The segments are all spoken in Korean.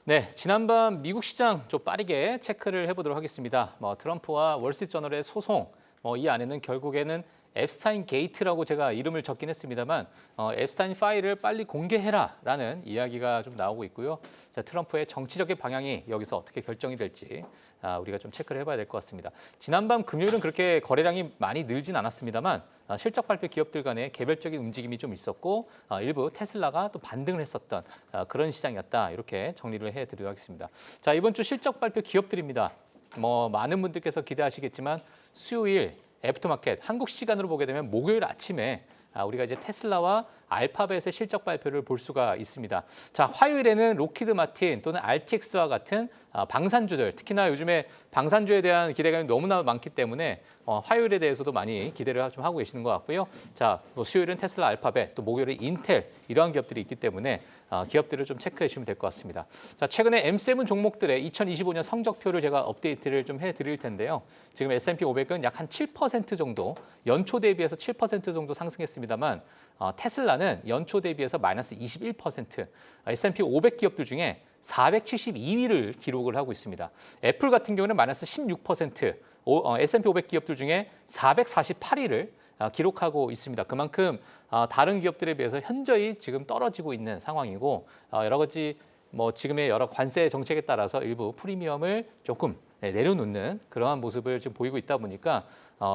네, 지난밤 미국 시장 좀 빠르게 체크를 해보도록 하겠습니다. 트럼프와 월스트리트저널의 소송, 이 안에는 결국에는 앱스타인 게이트라고 제가 이름을 적긴 했습니다만 앱스타인 파일을 빨리 공개해라라는 이야기가 좀 나오고 있고요. 자, 트럼프의 정치적인 방향이 여기서 어떻게 결정이 될지 우리가 좀 체크를 해봐야 될 것 같습니다. 지난밤 금요일은 그렇게 거래량이 많이 늘진 않았습니다만 실적 발표 기업들 간의 개별적인 움직임이 좀 있었고 일부 테슬라가 또 반등을 했었던 그런 시장이었다. 이렇게 정리를 해드리도록 하겠습니다. 자, 이번 주 실적 발표 기업들입니다. 많은 분들께서 기대하시겠지만 수요일 애프터마켓 한국 시간으로 보게 되면 목요일 아침에 우리가 이제 테슬라와 알파벳의 실적 발표를 볼 수가 있습니다. 자, 화요일에는 로키드 마틴 또는 RTX와 같은 방산주들, 특히나 요즘에 방산주에 대한 기대감이 너무나 많기 때문에 화요일에 대해서도 많이 기대를 좀 하고 계시는 것 같고요. 자, 수요일은 테슬라, 알파벳, 또 목요일은 인텔 이러한 기업들이 있기 때문에 기업들을 좀 체크해 주시면 될 것 같습니다. 자, 최근에 M7 종목들의 2025년 성적표를 제가 업데이트를 좀 해드릴 텐데요. 지금 S&P 500은 약 한 7% 정도, 연초 대비해서 7% 정도 상승했습니다만 테슬라는 연초 대비해서 마이너스 21%, S&P 500 기업들 중에 472위를 기록을 하고 있습니다. 애플 같은 경우는 마이너스 16%, S&P 500 기업들 중에 448위를 기록하고 있습니다. 그만큼 다른 기업들에 비해서 현저히 지금 떨어지고 있는 상황이고 여러 가지 지금의 여러 관세 정책에 따라서 일부 프리미엄을 조금 내려놓는 그러한 모습을 지금 보이고 있다 보니까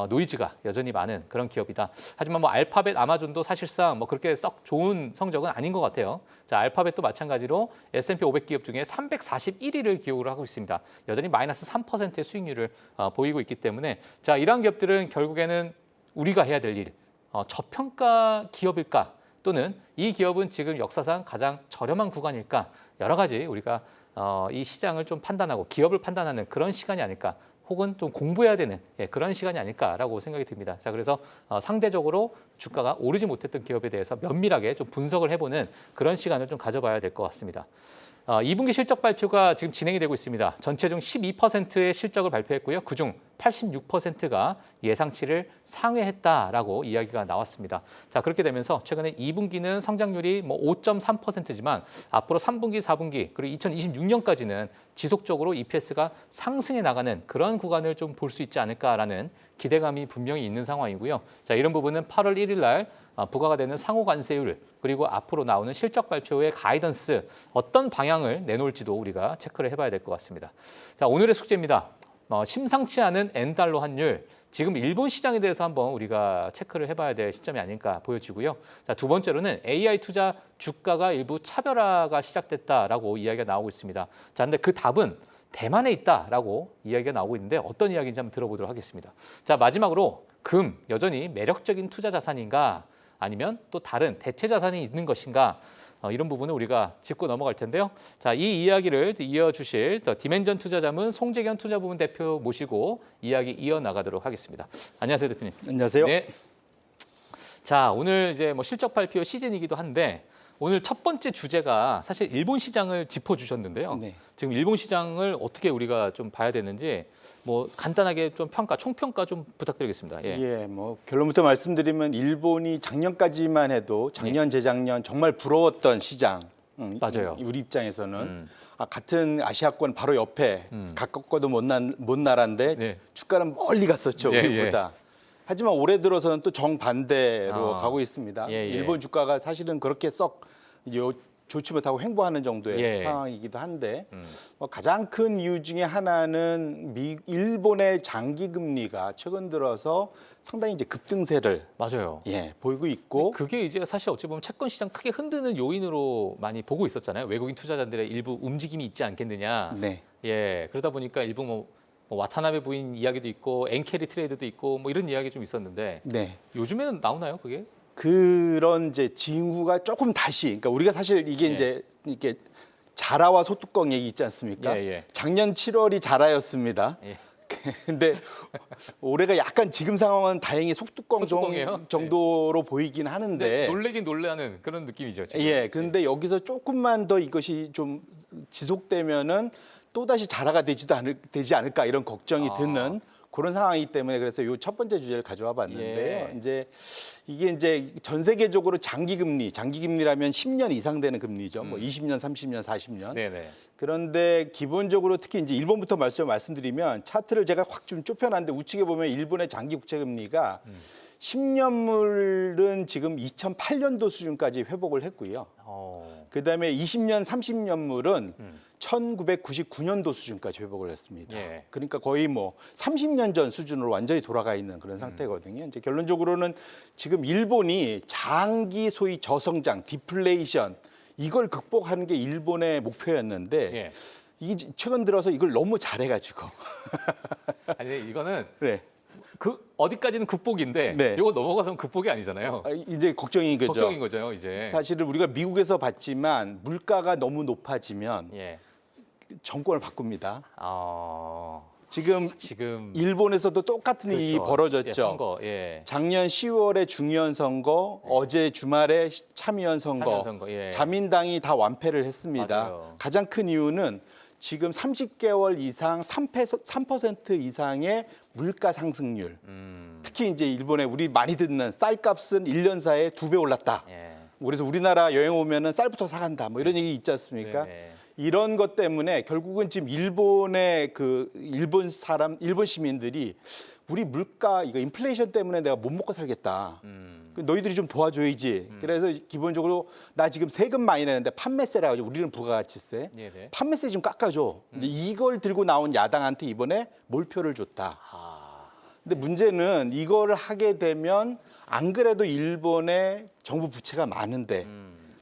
노이즈가 여전히 많은 그런 기업이다. 하지만 알파벳, 아마존도 사실상 그렇게 썩 좋은 성적은 아닌 것 같아요. 자, 알파벳도 마찬가지로 S&P 500 기업 중에 341위를 기록을 하고 있습니다. 여전히 마이너스 3%의 수익률을 보이고 있기 때문에 자, 이러한 기업들은 결국에는 우리가 해야 될 일, 저평가 기업일까? 또는 이 기업은 지금 역사상 가장 저렴한 구간일까? 여러 가지 우리가 이 시장을 좀 판단하고 기업을 판단하는 그런 시간이 아닐까? 혹은 좀 공부해야 되는 그런 시간이 아닐까라고 생각이 듭니다. 자, 그래서 상대적으로 주가가 오르지 못했던 기업에 대해서 면밀하게 좀 분석을 해보는 그런 시간을 좀 가져봐야 될 것 같습니다. 2분기 실적 발표가 지금 진행이 되고 있습니다. 전체 중 12%의 실적을 발표했고요. 그중 86%가 예상치를 상회했다라고 이야기가 나왔습니다. 자, 그렇게 되면서 최근에 2분기는 성장률이 5.3%지만 앞으로 3분기, 4분기 그리고 2026년까지는 지속적으로 EPS가 상승해 나가는 그런 구간을 좀 볼 수 있지 않을까라는 기대감이 분명히 있는 상황이고요. 자, 이런 부분은 8월 1일 날 부과가 되는 상호 관세율 그리고 앞으로 나오는 실적 발표의 가이던스 어떤 방향을 내놓을지도 우리가 체크를 해봐야 될 것 같습니다. 자, 오늘의 숙제입니다. 심상치 않은 N달러 환율, 지금 일본 시장에 대해서 한번 우리가 체크를 해봐야 될 시점이 아닐까 보여지고요. 자, 두 번째로는 AI 투자 주가가 일부 차별화가 시작됐다라고 이야기가 나오고 있습니다. 자, 근데 그 답은 대만에 있다라고 이야기가 나오고 있는데 어떤 이야기인지 한번 들어보도록 하겠습니다. 자, 마지막으로 금, 여전히 매력적인 투자 자산인가 아니면 또 다른 대체 자산이 있는 것인가 이런 부분을 우리가 짚고 넘어갈 텐데요. 자, 이 이야기를 이어주실 디멘전 투자자문 송재경 투자부문 대표 모시고 이야기 이어나가도록 하겠습니다. 안녕하세요, 대표님. 안녕하세요. 네. 자, 오늘 이제 실적 발표 시즌이기도 한데 오늘 첫 번째 주제가 사실 일본 시장을 짚어주셨는데요. 네. 지금 일본 시장을 어떻게 우리가 좀 봐야 되는지 간단하게 좀 총평가 좀 부탁드리겠습니다. 예. 예, 결론부터 말씀드리면 일본이 작년까지만 해도 작년, 재작년 정말 부러웠던 시장. 맞아요. 우리 입장에서는 같은 아시아권 바로 옆에 가깝고도 먼 나라인데 네. 주가는 멀리 갔었죠, 예, 우리보다. 하지만 올해 들어서는 또 정반대로 가고 있습니다. 예, 예. 일본 주가가 사실은 그렇게 썩 좋지 못하고 횡보하는 정도의 예. 상황이기도 한데 가장 큰 이유 중에 하나는 일본의 장기 금리가 최근 들어서 상당히 이제 급등세를 맞아요. 보이고 있고 그게 이제 사실 어찌 보면 채권 시장 크게 흔드는 요인으로 많이 보고 있었잖아요. 외국인 투자자들의 일부 움직임이 있지 않겠느냐. 네. 예, 그러다 보니까 일부 와타나베 부인 이야기도 있고 엔캐리 트레이드도 있고 이런 이야기 좀 있었는데 네. 요즘에는 나오나요, 그게? 그런 이제 징후가 조금 다시, 그러니까 우리가 사실 이게 이제 이렇게 자라와 소뚜껑 얘기 있지 않습니까? 예. 작년 7월이 자라였습니다. 예. 근데 올해가 약간 지금 상황은 다행히 소뚜껑 소뚜껑이에요? 정도로 보이긴 하는데 놀래긴 놀라는 그런 느낌이죠, 지금. 예, 그런데 여기서 조금만 더 이것이 좀 지속되면은 또다시 자라가 되지 않을까 이런 걱정이 드는 그런 상황이기 때문에 그래서 요 첫 번째 주제를 가져와 봤는데요. 예. 이제 이게 전 세계적으로 장기 금리라면 10년 이상 되는 금리죠. 뭐 20년, 30년, 40년. 네네. 그런데 기본적으로 특히 이제 일본부터 말씀드리면 차트를 제가 확 좀 좁혀놨는데 우측에 보면 일본의 장기 국채 금리가 10년물은 지금 2008년도 수준까지 회복을 했고요. 그다음에 20년, 30년물은 1999년도 수준까지 회복을 했습니다. 예. 그러니까 거의 뭐 30년 전 수준으로 완전히 돌아가 있는 그런 상태거든요. 이제 결론적으로는 지금 일본이 장기 소위 저성장, 디플레이션 이걸 극복하는 게 일본의 목표였는데 예. 이게 최근 들어서 이걸 너무 잘해가지고 아니 이거는 네. 그 어디까지는 극복인데 네. 이거 넘어가서는 극복이 아니잖아요. 이제 걱정인 거죠. 걱정인 거죠, 이제. 사실은 우리가 미국에서 봤지만 물가가 너무 높아지면 예. 정권을 바꿉니다. 지금 지금 일본에서도 똑같은 일이 그렇죠. 벌어졌죠. 예, 선거. 예. 작년 10월에 중의원 선거, 어제 주말에 참의원 선거, 참의원 선거, 예. 자민당이 다 완패를 했습니다. 맞아요. 가장 큰 이유는 지금 30개월 이상 3% 이상의 물가 상승률. 특히 이제 일본에 우리 많이 듣는 쌀값은 1년 사이에 2배 올랐다. 예. 그래서 우리나라 여행 오면은 쌀부터 사간다. 뭐 이런 얘기 있지 않습니까? 네네. 이런 것 때문에 결국은 지금 일본의 일본 시민들이 우리 물가 이거 인플레이션 때문에 내가 못 먹고 살겠다. 너희들이 좀 도와줘야지. 그래서 기본적으로 나 지금 세금 많이 내는데 판매세라 가지고 우리는 부가가치세. 네네. 판매세 좀 깎아줘. 근데 이걸 들고 나온 야당한테 이번에 몰표를 줬다. 근데 문제는 이거를 하게 되면 안 그래도 일본의 정부 부채가 많은데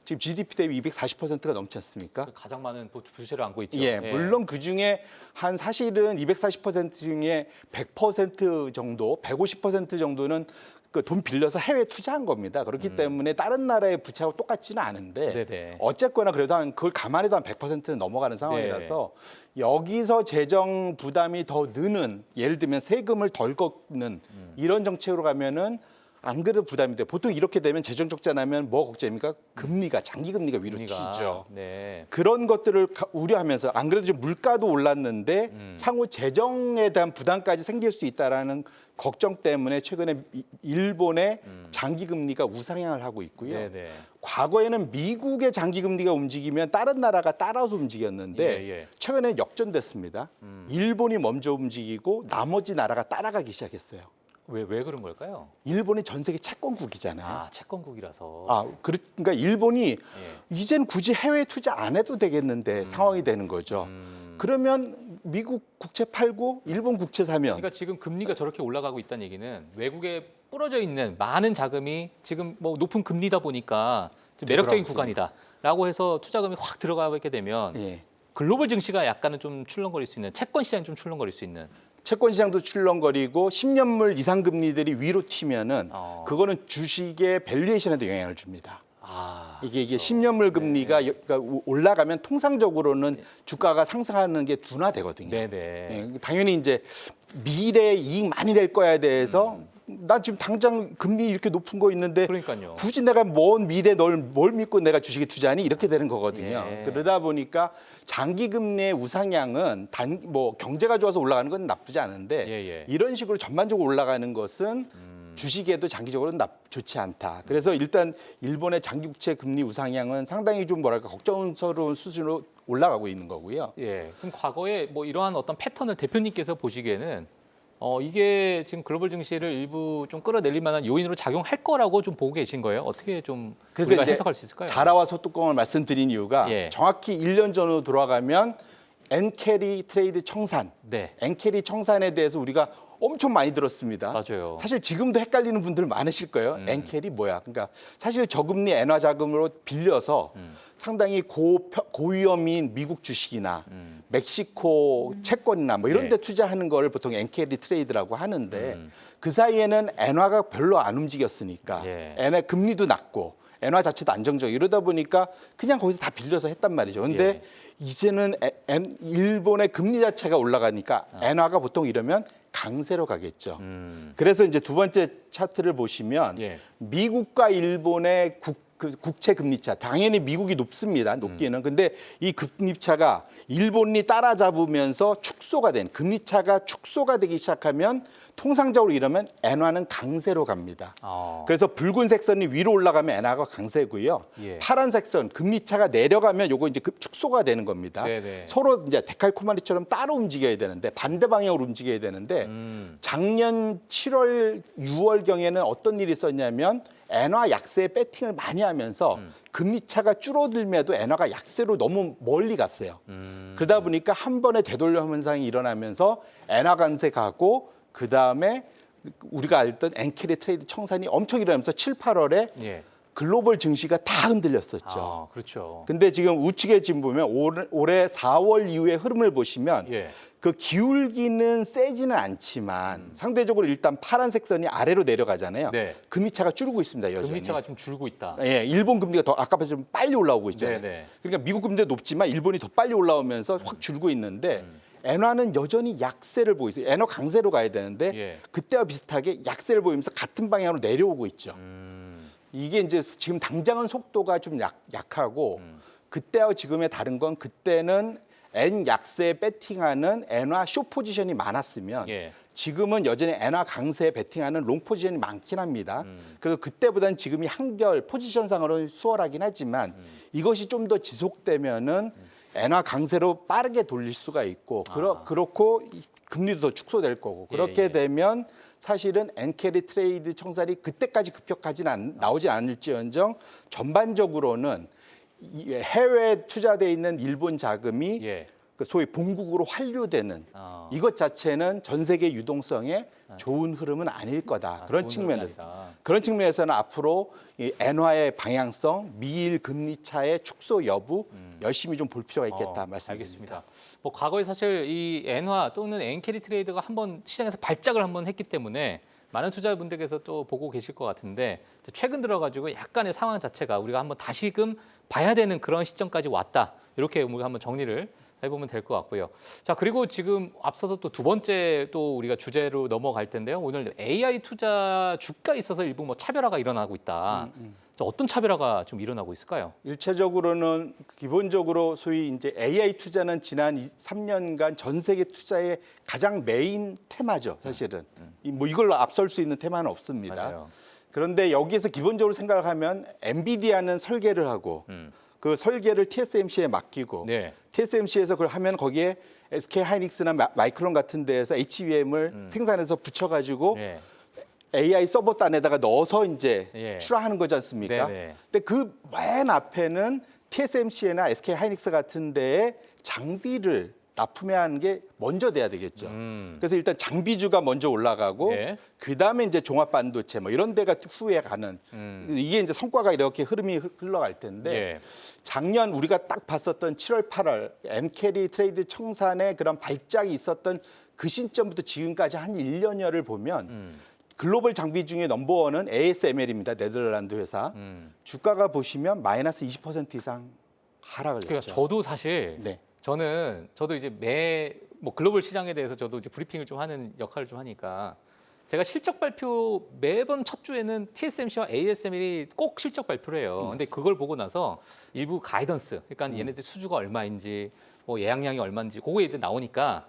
지금 GDP 대비 240%가 넘지 않습니까? 가장 많은 부채를 안고 있죠. 예, 물론 그 중에 한 사실은 240% 중에 100% 정도, 150% 정도는 그 돈 빌려서 해외 투자한 겁니다. 그렇기 때문에 다른 나라의 부채하고 똑같지는 않은데 네네. 어쨌거나 그래도 그걸 감안해도 한 100%는 넘어가는 상황이라서 여기서 재정 부담이 더 느는 예를 들면 세금을 덜 걷는 이런 정책으로 가면은 안 그래도 부담이 돼. 보통 이렇게 되면 재정 적자 나면 뭐 걱정입니까? 금리가 장기 금리가 위로 튀죠. 네. 그런 것들을 우려하면서 안 그래도 지금 물가도 올랐는데 향후 재정에 대한 부담까지 생길 수 있다라는 걱정 때문에 최근에 일본의 장기 금리가 우상향을 하고 있고요. 네네. 과거에는 미국의 장기 금리가 움직이면 다른 나라가 따라서 움직였는데 예. 최근에 역전됐습니다. 일본이 먼저 움직이고 나머지 나라가 따라가기 시작했어요. 왜 그런 걸까요? 일본이 전 세계 채권국이잖아요. 채권국이라서. 그러니까 일본이 예. 이젠 굳이 해외 투자 안 해도 되겠는데 상황이 되는 거죠. 그러면 미국 국채 팔고 일본 국채 사면 그러니까 지금 금리가 저렇게 올라가고 있다는 얘기는 외국에 뿌려져 있는 많은 자금이 지금 뭐 높은 금리다 보니까 좀 매력적인 구간이다라고 해서 투자금이 확 들어가게 되면 예. 글로벌 증시가 약간은 좀 출렁거릴 수 있는 채권 시장이 좀 출렁거릴 수 있는. 채권 시장도 출렁거리고 10년물 이상 금리들이 위로 튀면은 그거는 주식의 밸류에이션에도 영향을 줍니다. 이게 10년물 금리가 그러니까 올라가면 통상적으로는 주가가 상승하는 게 둔화되거든요. 네네. 예, 당연히 이제 미래 이익 많이 낼 거야에 대해서 나 지금 당장 금리 이렇게 높은 거 있는데 그러니까요. 굳이 내가 먼 미래 뭘 믿고 내가 주식에 투자하니 이렇게 되는 거거든요. 예. 그러다 보니까 장기 금리의 우상향은 뭐 경제가 좋아서 올라가는 건 나쁘지 않은데 예. 이런 식으로 전반적으로 올라가는 것은 주식에도 장기적으로는 좋지 않다. 그래서 일단 일본의 장기 국채 금리 우상향은 상당히 좀 뭐랄까 걱정스러운 수준으로 올라가고 있는 거고요. 예. 그럼 과거에 뭐 이러한 어떤 패턴을 대표님께서 보시기에는 이게 지금 글로벌 증시를 일부 좀 끌어내릴 만한 요인으로 작용할 거라고 좀 보고 계신 거예요? 어떻게 좀 그래서 우리가 이제 해석할 수 있을까요? 자라와 소뚜껑을 말씀드린 이유가 예. 정확히 1년 전으로 돌아가면 엔캐리 트레이드 청산, 네. 엔캐리 청산에 대해서 우리가 엄청 많이 들었습니다. 맞아요. 사실 지금도 헷갈리는 분들 많으실 거예요. 엔캐리 뭐야? 그러니까 사실 저금리 엔화 자금으로 빌려서 상당히 고위험인 미국 주식이나 멕시코 채권이나 뭐 이런 데 투자하는 걸 보통 엔캐리 트레이드라고 하는데 그 사이에는 엔화가 별로 안 움직였으니까 엔화 금리도 낮고 엔화 자체도 안정적 이러다 보니까 그냥 거기서 다 빌려서 했단 말이죠. 근데 이제는 일본의 금리 자체가 올라가니까 엔화가 보통 이러면 강세로 가겠죠. 그래서 이제 두 번째 차트를 보시면 미국과 일본의 그 국채 금리차 당연히 미국이 높습니다. 높기는. 근데 이 금리차가 일본이 따라잡으면서 축소가 된 금리차가 축소가 되기 시작하면 통상적으로 이러면 엔화는 강세로 갑니다. 그래서 붉은색 선이 위로 올라가면 엔화가 강세고요. 예. 파란색 선 금리차가 내려가면 요거 이제 축소가 되는 겁니다. 네네. 서로 이제 데칼코마니처럼 따로 움직여야 되는데 반대 방향으로 움직여야 되는데 작년 7월 6월 경에는 어떤 일이 있었냐면 엔화 약세에 배팅을 많이 하면서 금리차가 줄어들면도 엔화가 약세로 너무 멀리 갔어요. 그러다 보니까 한 번에 되돌려 현상이 일어나면서 엔화 강세 가고 그 다음에 우리가 알던 엔캐리 트레이드 청산이 엄청 일어나면서 7, 8월에 예. 글로벌 증시가 다 흔들렸었죠. 그렇죠. 근데 지금 우측에 지금 보면 올해 4월 이후의 흐름을 보시면 예. 그 기울기는 세지는 않지만 상대적으로 일단 파란색 선이 아래로 내려가잖아요. 네. 금리차가 줄고 있습니다. 여전히. 금리차가 좀 줄고 있다. 예, 일본 금리가 더 아까 좀 빨리 올라오고 있잖아요. 네네. 그러니까 미국 금리도 높지만 일본이 더 빨리 올라오면서 확 줄고 있는데 엔화는 여전히 약세를 보이고 있어요. 엔화 강세로 가야 되는데 예. 그때와 비슷하게 약세를 보이면서 같은 방향으로 내려오고 있죠. 이게 이제 지금 당장은 속도가 좀 약하고 그때와 지금의 다른 건 그때는 엔 약세에 배팅하는 엔화 쇼 포지션이 많았으면 예. 지금은 여전히 엔화 강세에 배팅하는 롱 포지션이 많긴 합니다. 그래서 그때보다는 지금이 한결 포지션상으로는 수월하긴 하지만 이것이 좀 더 지속되면은 엔화 강세로 빠르게 돌릴 수가 있고 그렇고 금리도 더 축소될 거고 그렇게 예. 되면 사실은 엔캐리 트레이드 청산이 그때까지 급격하지는 나오지 않을지언정 전반적으로는 해외에 투자돼 있는 일본 자금이 예. 그 소위 본국으로 환류되는 아. 이것 자체는 전 세계 유동성에 좋은 흐름은 아닐 거다. 그런 좋은 흐름이 측면에서 아니다. 그런 측면에서는 앞으로 이 엔화의 방향성, 미일 금리 차의 축소 여부 열심히 좀 볼 필요가 있겠다 말씀드립니다. 알겠습니다. 뭐 과거에 사실 이 엔화 또는 엔캐리 트레이드가 한번 시장에서 발작을 한번 했기 때문에 많은 투자분들께서 또 보고 계실 것 같은데 최근 들어가지고 약간의 상황 자체가 우리가 한번 다시금 봐야 되는 그런 시점까지 왔다. 이렇게 우리가 한번 정리를 해보면 될 것 같고요. 자, 그리고 지금 앞서서 또 두 번째 또 우리가 주제로 넘어갈 텐데요. 오늘 AI 투자 주가에 있어서 일부 뭐 차별화가 일어나고 있다. 자, 어떤 차별화가 좀 일어나고 있을까요? 일차적으로는 기본적으로 소위 이제 AI 투자는 지난 3년간 전 세계 투자의 가장 메인 테마죠, 사실은. 뭐 이걸로 앞설 수 있는 테마는 없습니다. 맞아요. 그런데 여기에서 기본적으로 생각을 하면 엔비디아는 설계를 하고 그 설계를 TSMC에 맡기고 네. TSMC에서 그걸 하면 거기에 SK 하이닉스나 마이크론 같은 데에서 HBM을 생산해서 붙여가지고 네. AI 서버단에다가 넣어서 이제 예. 출하하는 거지 않습니까? 네네. 근데 그 맨 앞에는 TSMC나 SK 하이닉스 같은 데에 장비를 납품해야 하는 게 먼저 돼야 되겠죠. 그래서 일단 장비주가 먼저 올라가고 예. 그다음에 이제 종합 반도체 뭐 이런 데가 후에 가는 이게 이제 성과가 이렇게 흐름이 흘러갈 텐데 예. 작년 우리가 딱 봤었던 7월 8월 엔캐리 트레이드 청산의 그런 발작이 있었던 그 시점부터 지금까지 한 1년여를 보면 글로벌 장비 중에 넘버원은 ASML입니다. 네덜란드 회사. 주가가 보시면 마이너스 20% 이상 하락을 그러니까 했죠. 저도 사실 네. 저도 이제 뭐 글로벌 시장에 대해서 저도 이제 브리핑을 좀 하는 역할을 좀 하니까 제가 실적 발표 매번 첫 주에는 TSMC와 ASML이 꼭 실적 발표를 해요. 근데 그걸 보고 나서 일부 가이던스, 그러니까 얘네들 수주가 얼마인지, 뭐 예약량이 얼마인지 그거에 이제 나오니까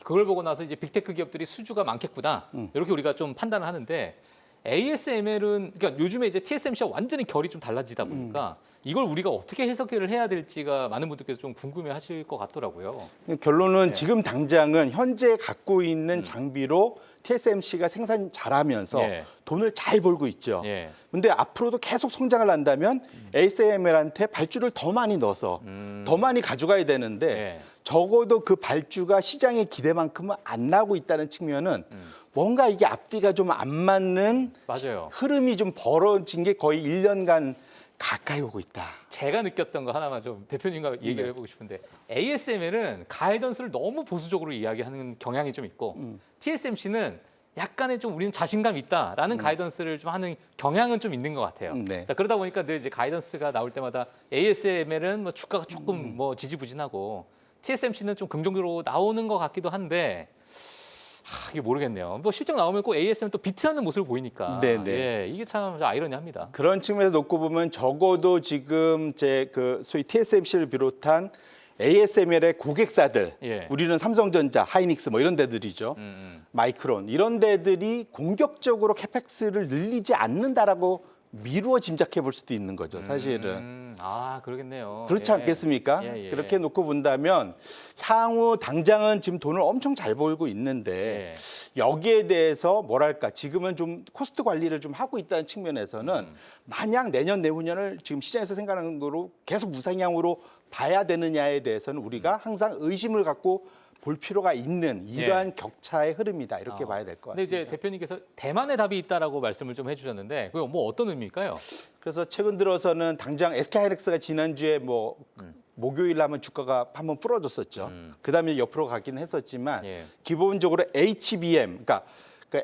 그걸 보고 나서 이제 빅테크 기업들이 수주가 많겠구나 이렇게 우리가 좀 판단을 하는데 ASML은 그러니까 요즘에 이제 TSMC와 완전히 결이 좀 달라지다 보니까 이걸 우리가 어떻게 해석을 해야 될지가 많은 분들께서 좀 궁금해하실 것 같더라고요. 결론은 네. 지금 당장은 현재 갖고 있는 장비로 TSMC가 생산 잘하면서 예. 돈을 잘 벌고 있죠. 예. 근데 앞으로도 계속 성장을 한다면 ASML한테 발주를 더 많이 넣어서 더 많이 가져가야 되는데 예. 적어도 그 발주가 시장의 기대만큼은 안 나고 있다는 측면은 뭔가 이게 앞뒤가 좀 안 맞는 맞아요. 흐름이 좀 벌어진 게 거의 1년간 가까이 오고 있다. 제가 느꼈던 거 하나만 좀 대표님과 얘기를 네. 해보고 싶은데 ASML은 가이던스를 너무 보수적으로 이야기하는 경향이 좀 있고 TSMC는 약간의 좀 우리는 자신감 있다라는 가이던스를 좀 하는 경향은 좀 있는 것 같아요. 네. 자, 그러다 보니까 늘 이제 가이던스가 나올 때마다 ASML은 뭐 주가가 조금 뭐 지지부진하고 TSMC는 좀 긍정적으로 나오는 것 같기도 한데 이게 모르겠네요. 뭐 실적 나오면 꼭 ASM은 또 비트하는 모습을 보이니까. 네네. 예, 이게 참 아이러니합니다. 그런 측면에서 놓고 보면 적어도 지금 제 그 소위 TSMC를 비롯한 ASML의 고객사들, 예. 우리는 삼성전자, 하이닉스 뭐 이런 데들이죠. 마이크론 이런 데들이 공격적으로 캐펙스를 늘리지 않는다라고 미루어 짐작해 볼 수도 있는 거죠, 사실은. 아, 그러겠네요. 그렇지 예. 않겠습니까? 예, 예. 그렇게 놓고 본다면 향후 당장은 지금 돈을 엄청 잘 벌고 있는데 예. 여기에 대해서 뭐랄까 지금은 좀 코스트 관리를 좀 하고 있다는 측면에서는 만약 내년 내후년을 지금 시장에서 생각하는 거로 계속 우상향으로 봐야 되느냐에 대해서는 우리가 항상 의심을 갖고 볼 필요가 있는 이러한 격차의 흐름이다 이렇게 봐야 될 것 근데 같습니다. 이제 대표님께서 대만의 답이 있다라고 말씀을 좀 해주셨는데 그게 뭐 어떤 의미일까요? 그래서 최근 들어서는 당장 SK하이닉스가 지난주에 뭐 목요일 하면 주가가 한번 부러졌었죠. 그다음에 옆으로 가긴 했었지만 예. 기본적으로 HBM, 그러니까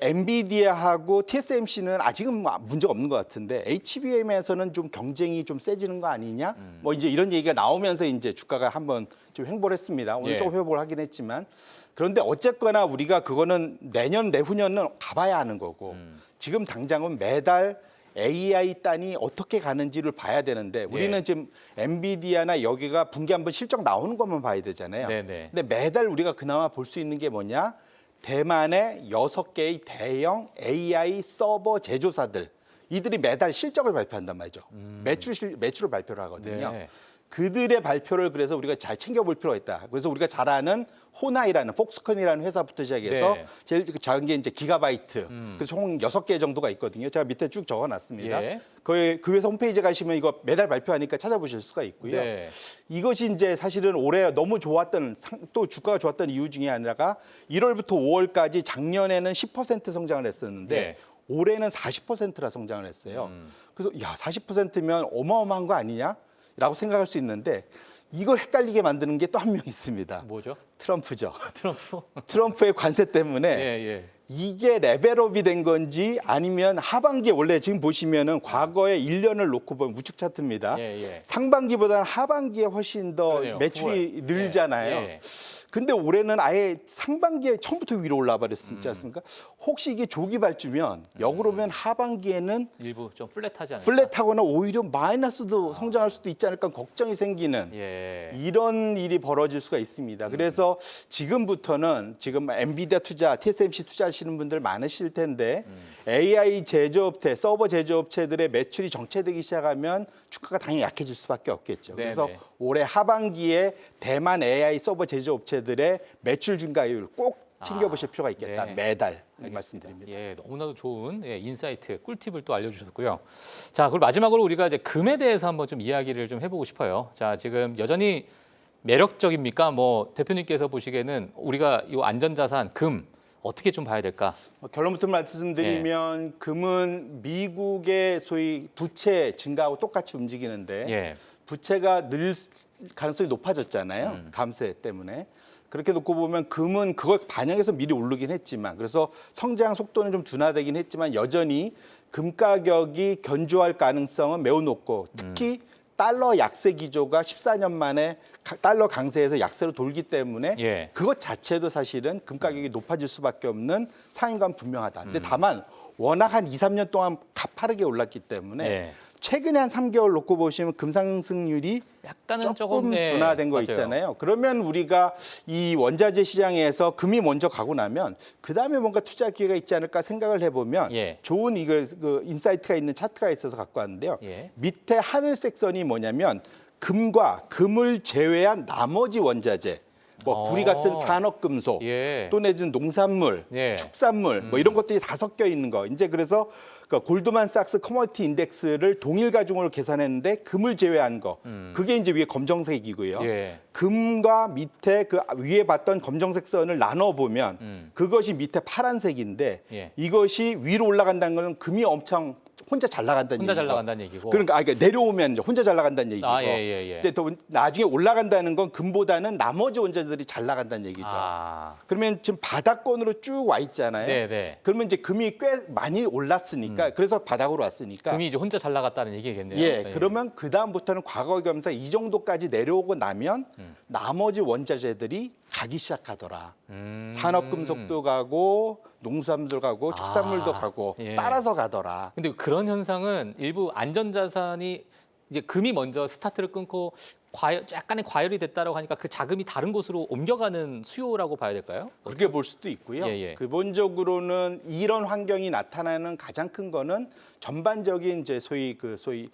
엔비디아하고 TSMC는 아직은 뭐 문제가 없는 것 같은데 HBM에서는 좀 경쟁이 좀 세지는 거 아니냐? 뭐 이제 이런 얘기가 나오면서 이제 주가가 한번 좀 횡보를 했습니다. 오늘 예. 조금 회복을 하긴 했지만 그런데 어쨌거나 우리가 그거는 내년 내후년은 가봐야 하는 거고 지금 당장은 매달 AI 단이 어떻게 가는지를 봐야 되는데 우리는 예. 지금 엔비디아나 여기가 분기 한번 실적 나오는 것만 봐야 되잖아요. 네네. 근데 매달 우리가 그나마 볼 수 있는 게 뭐냐? 대만의 6개의 대형 AI 서버 제조사들 이들이 매달 실적을 발표한단 말이죠. 매출을 발표를 하거든요. 네. 그들의 발표를 그래서 우리가 잘 챙겨볼 필요가 있다. 그래서 우리가 잘 아는 호나이라는 폭스콘이라는 회사부터 시작해서 네. 제일 작은 게 이제 기가바이트. 그래서 총 6개 정도가 있거든요. 제가 밑에 쭉 적어놨습니다. 예. 그 회사 홈페이지에 가시면 이거 매달 발표하니까 찾아보실 수가 있고요. 네. 이것이 이제 사실은 올해 너무 좋았던 또 주가가 좋았던 이유 중에 하나가 1월부터 5월까지 작년에는 10% 성장을 했었는데 네. 올해는 40%라 성장을 했어요. 그래서 야 40%면 어마어마한 거 아니냐? 라고 생각할 수 있는데 이걸 헷갈리게 만드는 게 또 한 명 있습니다. 뭐죠? 트럼프죠. 트럼프. 트럼프의 관세 때문에 예, 예. 이게 레벨업이 된 건지 아니면 하반기에 원래 지금 보시면은 과거에 1년을 놓고 보면 우측 차트입니다. 예, 예. 상반기보다는 하반기에 훨씬 더 그러네요. 매출이 9월. 늘잖아요. 예, 예. 근데 올해는 아예 상반기에 처음부터 위로 올라 버렸지 않습니까? 혹시 이게 조기 발주면 역으로면 하반기에는 일부 좀 플랫하지 않을까? 플랫하거나 오히려 마이너스도 성장할 수도 있지 않을까 걱정이 생기는 예. 이런 일이 벌어질 수가 있습니다. 그래서 지금부터는 지금 엔비디아 투자, TSMC 투자하시는 분들 많으실 텐데 AI 제조업체, 서버 제조업체들의 매출이 정체되기 시작하면 주가가 당연히 약해질 수밖에 없겠죠. 네네. 그래서 올해 하반기에 대만 AI 서버 제조업체들의 매출 증가율 꼭 챙겨보실 필요가 있겠다. 네. 매달 알겠습니다. 말씀드립니다. 예, 너무나도 좋은 인사이트, 꿀팁을 또 알려주셨고요. 자, 그리고 마지막으로 우리가 이제 금에 대해서 한번 좀 이야기를 좀 해보고 싶어요. 자, 지금 여전히 매력적입니까? 뭐 대표님께서 보시기에는 우리가 이 안전자산 금 어떻게 좀 봐야 될까? 결론부터 말씀드리면 금은 미국의 소위 부채 증가하고 똑같이 움직이는데 예, 부채가 늘 가능성이 높아졌잖아요. 감세 때문에. 그렇게 놓고 보면 금은 그걸 반영해서 미리 오르긴 했지만 그래서 성장 속도는 좀 둔화되긴 했지만 여전히 금 가격이 견조할 가능성은 매우 높고 특히 달러 약세 기조가 14년 만에 달러 강세에서 약세로 돌기 때문에 예. 그것 자체도 사실은 금 가격이 높아질 수밖에 없는 상인감 분명하다. 근데 다만 워낙 한 2, 3년 동안 가파르게 올랐기 때문에 예. 최근에 한 3개월 놓고 보시면 금 상승률이 약간은 조금 예, 둔화된 거 맞아요. 있잖아요. 그러면 우리가 이 원자재 시장에서 금이 먼저 가고 나면 그 다음에 뭔가 투자 기회가 있지 않을까 생각을 해보면 예. 좋은 이걸 그 인사이트가 있는 차트가 있어서 갖고 왔는데요. 예. 밑에 하늘색 선이 뭐냐면 금과 금을 제외한 나머지 원자재, 뭐 구리 같은 산업금속, 예. 또 내지는 농산물, 예. 축산물 뭐 이런 것들이 다 섞여 있는 거. 이제 그래서 그 골드만삭스 커머디티 인덱스를 동일 가중으로 계산했는데 금을 제외한 거. 그게 이제 위에 검정색이고요. 예. 금과 밑에 그 위에 봤던 검정색 선을 나눠 보면 그것이 밑에 파란색인데 예. 이것이 위로 올라간다는 건 금이 엄청 혼자 잘 나간다는 혼자 얘기고. 잘 나간다는 얘기고. 그러니까 내려오면 이제 혼자 잘 나간다는 얘기고. 아, 예, 예, 예. 이제 또 나중에 올라간다는 건 금보다는 나머지 원자들이 잘 나간다는 얘기죠. 아, 그러면 지금 바닥권으로 쭉 와 있잖아요. 네, 네. 그러면 이제 금이 꽤 많이 올랐으니까 그래서 바닥으로 왔으니까 금이 이제 혼자 잘 나갔다는 얘기겠네요. 예, 그러면 그 다음부터는 과거 겸사 이 정도까지 내려오고 나면 나머지 원자재들이 가기 시작하더라. 음. 산업금속도 가고 농수산물도 가고 축산물도 아, 가고 예. 따라서 가더라. 근데 그런 현상은 일부 안전자산이 이제 금이 먼저 스타트를 끊고 약간의 과열이 됐다라고 하니까 그 자금이 다른 곳으로 옮겨가는 수요라고 봐야 될까요? 그렇게 볼 수도 있고요. 예, 예. 기본적으로는 이런 환경이 나타나는 가장 큰 거는 전반적인 이제 소위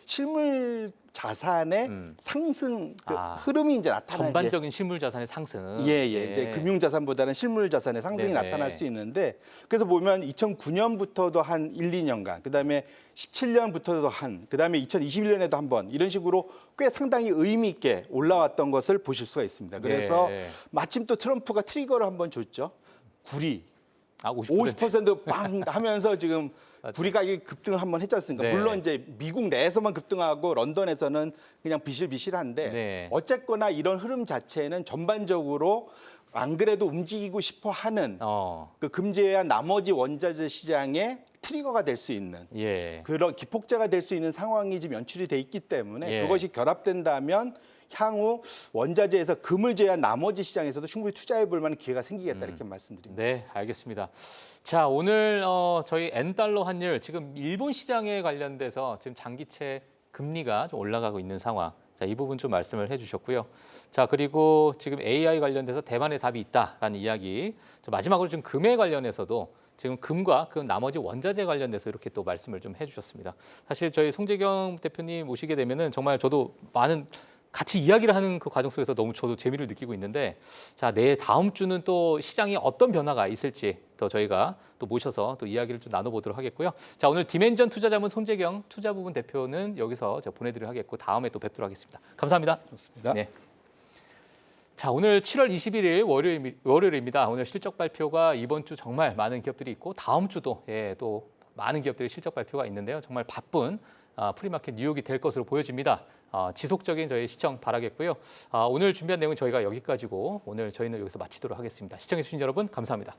실물 자산의 상승 아, 흐름이 이제 나타나게. 전반적인 실물 자산의 상승. 예. 이제 금융 자산보다는 실물 자산의 상승이 네네. 나타날 수 있는데 그래서 보면 2009년부터도 한 1, 2년간 그다음에 17년부터도 그다음에 2021년에도 한 번 이런 식으로 꽤 상당히 의미 있게 올라왔던 것을 보실 수가 있습니다. 그래서 네. 마침 또 트럼프가 트리거를 한번 줬죠. 구리 아, 50%. 50%빵 하면서 지금 구리 가격이 급등을 한번 했지 않습니까? 네. 물론 이제 미국 내에서만 급등하고 런던에서는 그냥 비실비실한데 네. 어쨌거나 이런 흐름 자체는 전반적으로 안 그래도 움직이고 싶어 하는 그 금제한 나머지 원자재 시장의 트리거가 될 수 있는 예. 그런 기폭제가 될 수 있는 상황이 지금 연출이 돼 있기 때문에 예. 그것이 결합된다면 향후 원자재에서 금을 제외한 나머지 시장에서도 충분히 투자해 볼 만한 기회가 생기겠다 이렇게 말씀드립니다. 네, 알겠습니다. 자, 오늘 저희 N달러 환율 지금 일본 시장에 관련돼서 지금 장기채 금리가 좀 올라가고 있는 상황. 자, 이 부분 좀 말씀을 해주셨고요. 자, 그리고 지금 AI 관련돼서 대만의 답이 있다라는 이야기. 마지막으로 지금 금에 관련해서도 지금 금과 그 나머지 원자재 관련돼서 이렇게 또 말씀을 좀 해주셨습니다. 사실 저희 송재경 대표님 모시게 되면은 정말 저도 많은 같이 이야기를 하는 그 과정 속에서 너무 저도 재미를 느끼고 있는데 자, 다음 주는 또 시장이 어떤 변화가 있을지 더 저희가 또 모셔서 또 이야기를 좀 나눠보도록 하겠고요. 자, 오늘 디멘전 투자자문 손재경 투자부분 대표는 여기서 제가 보내드리도록 하겠고 다음에 또 뵙도록 하겠습니다. 감사합니다. 좋습니다. 네. 자, 오늘 7월 21일 월요일입니다. 오늘 실적 발표가 이번 주 정말 많은 기업들이 있고 다음 주도 또 많은 기업들의 실적 발표가 있는데요. 정말 바쁜 프리마켓 뉴욕이 될 것으로 보여집니다. 지속적인 저희 시청 바라겠고요. 오늘 준비한 내용은 저희가 여기까지고 오늘 저희는 여기서 마치도록 하겠습니다. 시청해주신 여러분 감사합니다.